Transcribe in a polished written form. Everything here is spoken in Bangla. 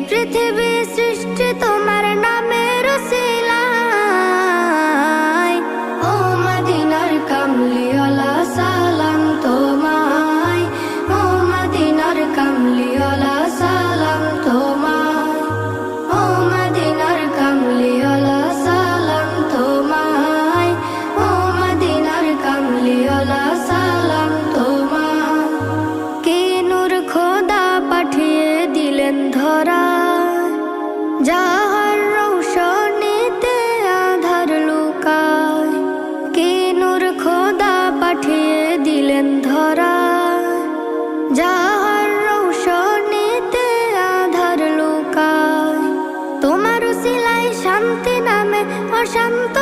পৃথিবী সৃষ্টি তোমার নামের উসিলায়। ও মদিনার কামলিওয়ালা সালাম তোমায়, ও মদিনার কামলিওয়ালা সালাম তোমায়, ও মদিনার কামলিওয়ালা সালাম তোমায়, ও মদিনার কামলিওয়ালা সালাম তোমায়। কে নূর খোদা পাঠিয়ে দিলেন ধরা, যাহার রৌশনীতে আধার লুকায়। কে নূর খোদা পাঠিয়ে দিলেন ধরা, যাহার রৌশনীতে আধার লুকায়। তোমার উসিলায় শান্তি নামে অশান্ত